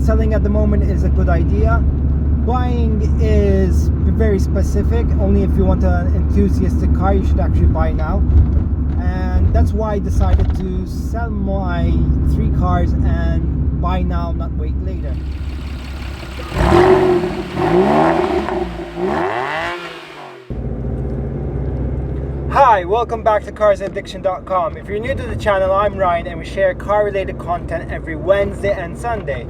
selling at the moment is a good idea. Buying is very specific. Only if you want an enthusiastic car, you should actually buy now. And that's why I decided to sell my 3 cars and buy now, not wait later. Hi, welcome back to CarsAddiction.com. If you're new to the channel, I'm Ryan and we share car-related content every Wednesday and Sunday.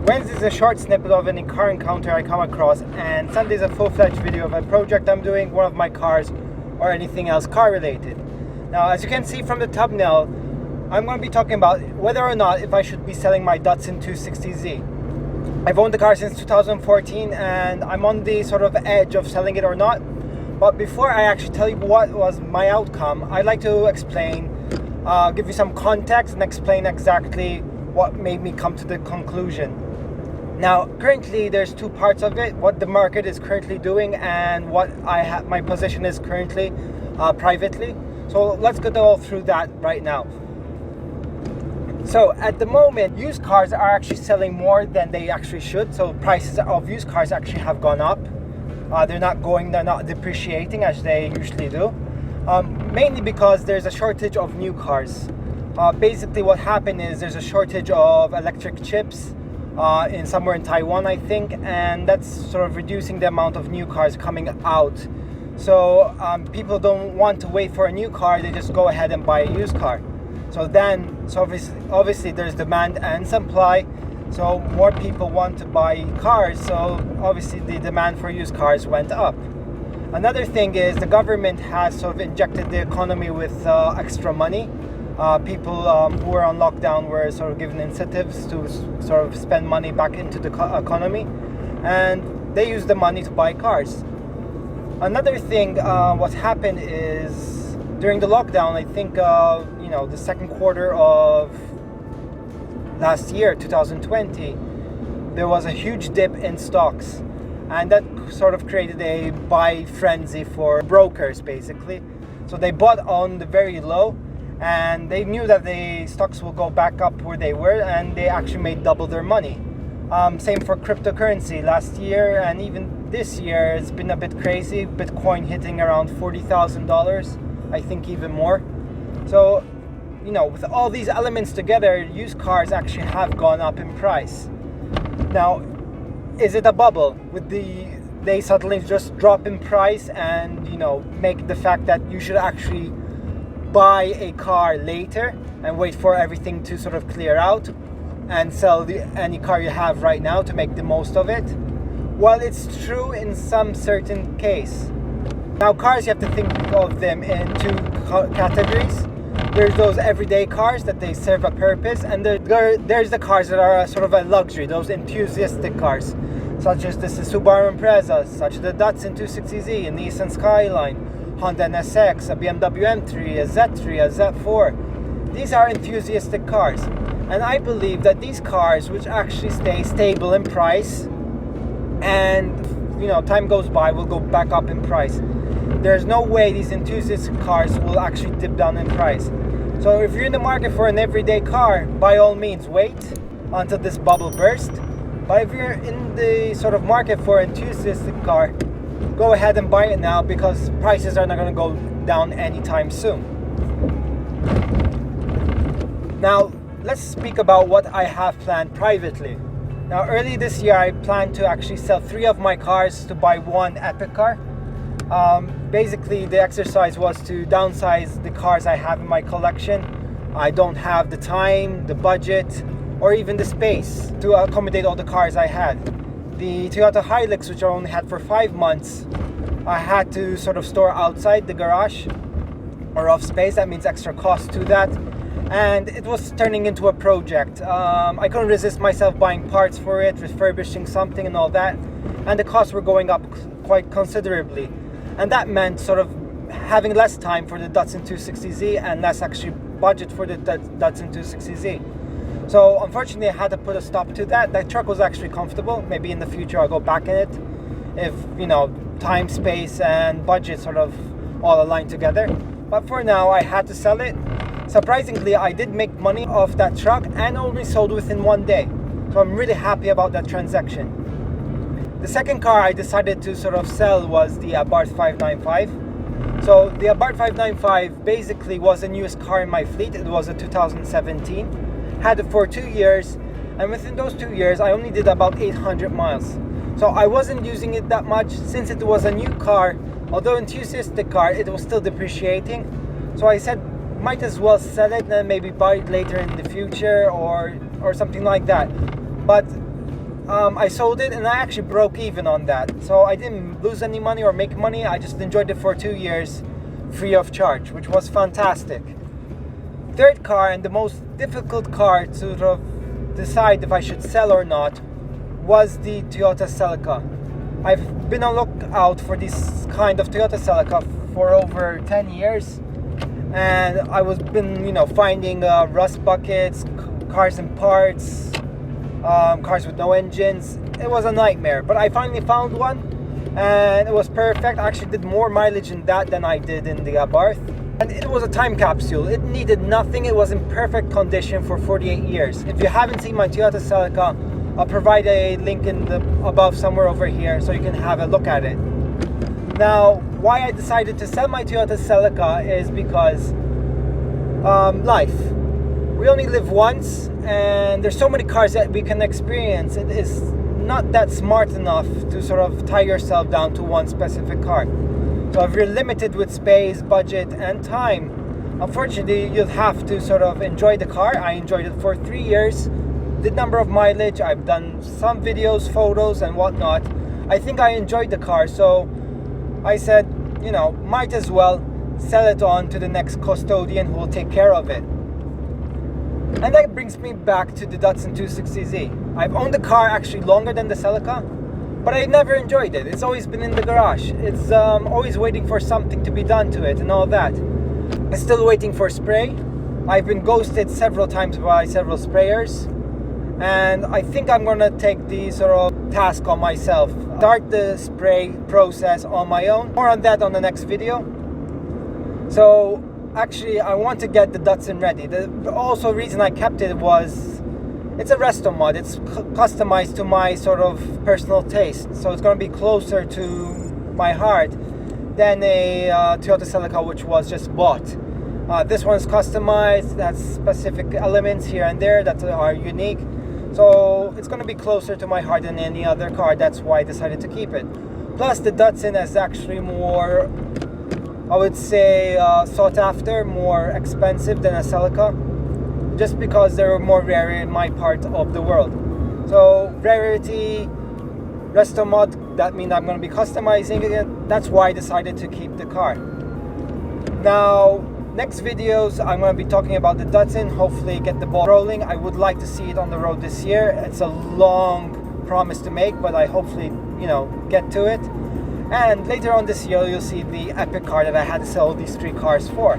Wednesday is a short snippet of any car encounter I come across, and Sunday is a full-fledged video of a project I'm doing, one of my cars, or anything else car-related. Now, as you can see from the thumbnail, I'm going to be talking about whether or not if I should be selling my Datsun 260Z. I've owned the car since 2014 and I'm on the sort of edge of selling it or not. But before I actually tell you what was my outcome, I'd like to explain, give you some context and explain exactly what made me come to the conclusion. Now, currently there's 2 parts of it: what the market is currently doing and what my position is currently privately. So let's go through that right now. So at the moment, used cars are actually selling more than they actually should. So prices of used cars actually have gone up. They're not depreciating as they usually do. Mainly because there's a shortage of new cars. Basically what happened is there's a shortage of electric chips somewhere in Taiwan, I think, and that's sort of reducing the amount of new cars coming out. So people don't want to wait for a new car, they just go ahead and buy a used car. So obviously there's demand and supply. So more people want to buy cars, so obviously the demand for used cars went up. Another thing is the government has sort of injected the economy with extra money. People who were on lockdown were sort of given incentives to sort of spend money back into the economy, and they used the money to buy cars. Another thing, what happened is during the lockdown, I think the second quarter of last year, 2020, there was a huge dip in stocks, and that sort of created a buy frenzy for brokers, basically. So they bought on the very low, and they knew that the stocks will go back up where they were, and they actually made double their money. Same for cryptocurrency. Last year and even this year, it's been a bit crazy. Bitcoin hitting around $40,000, I think even more. So with all these elements together, used cars actually have gone up in price. Now, is it a bubble? They suddenly just drop in price and make the fact that you should actually buy a car later and wait for everything to sort of clear out and sell any car you have right now to make the most of it? Well, it's true in some certain case. Now, cars, you have to think of them in 2 categories. There's those everyday cars that they serve a purpose, and there's the cars that are sort of a luxury, those enthusiastic cars, such as the Subaru Impreza, such as the Datsun 260Z, a Nissan Skyline, Honda NSX, a BMW M3, a Z3, a Z4. These are enthusiastic cars, and I believe that these cars, which actually stay stable in price, and time goes by, will go back up in price. There's no way these enthusiast cars will actually dip down in price. So if you're in the market for an everyday car, by all means wait until this bubble bursts. But if you're in the sort of market for an enthusiastic car, go ahead and buy it now, because prices are not going to go down anytime soon. Now, let's speak about what I have planned privately. Now, early this year, I planned to actually sell 3 of my cars to buy 1 epic car. Basically, the exercise was to downsize the cars I have in my collection. I don't have the time, the budget, or even the space to accommodate all the cars I had. The Toyota Hilux, which I only had for 5 months, I had to sort of store outside the garage or off space. That means extra cost to that. And it was turning into a project. I couldn't resist myself buying parts for it, refurbishing something and all that. And the costs were going up quite considerably. And that meant sort of having less time for the Datsun 260Z and less actually budget for the Datsun 260Z. So unfortunately I had to put a stop to that. That truck was actually comfortable. Maybe in the future I'll go back in it if time, space and budget sort of all align together. But for now I had to sell it. Surprisingly, I did make money off that truck and only sold within 1 day. So I'm really happy about that transaction. The second car I decided to sort of sell was the Abarth 595. So the Abarth 595 basically was the newest car in my fleet. It was a 2017. Had it for 2 years, and within those 2 years I only did about 800 miles. So I wasn't using it that much since it was a new car. Although enthusiastic car, it was still depreciating. So I said, might as well sell it and then maybe buy it later in the future or something like that. But I sold it and I actually broke even on that. So I didn't lose any money or make money. I just enjoyed it for 2 years free of charge, which was fantastic. Third car, and the most difficult car to sort of decide if I should sell or not, was the Toyota Celica. I've been on lookout for this kind of Toyota Celica for over 10 years, and I was been finding rust buckets, cars and parts, cars with no engines. It was a nightmare, but I finally found one and it was perfect. I actually did more mileage in that than I did in the Abarth, and it was a time capsule. It needed nothing. It was in perfect condition for 48 years. If you haven't seen my Toyota Celica, I'll provide a link in the above somewhere over here so you can have a look at it. Now, why I decided to sell my Toyota Celica is because life. We only live once, and there's so many cars that we can experience. It is not that smart enough to sort of tie yourself down to one specific car. So if you're limited with space, budget, and time, unfortunately, you'll have to sort of enjoy the car. I enjoyed it for 3 years. Did number of mileage. I've done some videos, photos, and whatnot. I think I enjoyed the car, so I said, might as well sell it on to the next custodian who will take care of it. And that brings me back to the Datsun 260Z. I've owned the car actually longer than the Celica, but I never enjoyed it. It's always been in the garage. It's always waiting for something to be done to it and all that. I'm still waiting for spray. I've been ghosted several times by several sprayers, and I think I'm gonna take the sort of task on myself. Start the spray process on my own. More on that on the next video. So actually, I want to get the Datsun ready. The also reason I kept it was it's a resto mod. It's customized to my sort of personal taste, so it's going to be closer to my heart than a Toyota Celica, which was just bought. This one's customized. That's specific elements here and there that are unique. So it's going to be closer to my heart than any other car. That's why I decided to keep it. Plus, the Datsun is actually more, I would say, sought after, more expensive than a Celica, just because they're more rare in my part of the world. So rarity, resto mod, that means I'm going to be customizing it. That's why I decided to keep the car. Now, next videos, I'm going to be talking about the Datsun, hopefully get the ball rolling. I would like to see it on the road this year. It's a long promise to make, but I hopefully, get to it. And later on this year, you'll see the epic car that I had to sell these 3 cars for.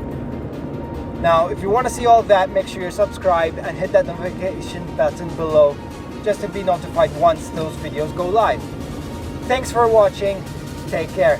Now, if you want to see all that, make sure you're subscribed and hit that notification button below just to be notified once those videos go live. Thanks for watching. Take care.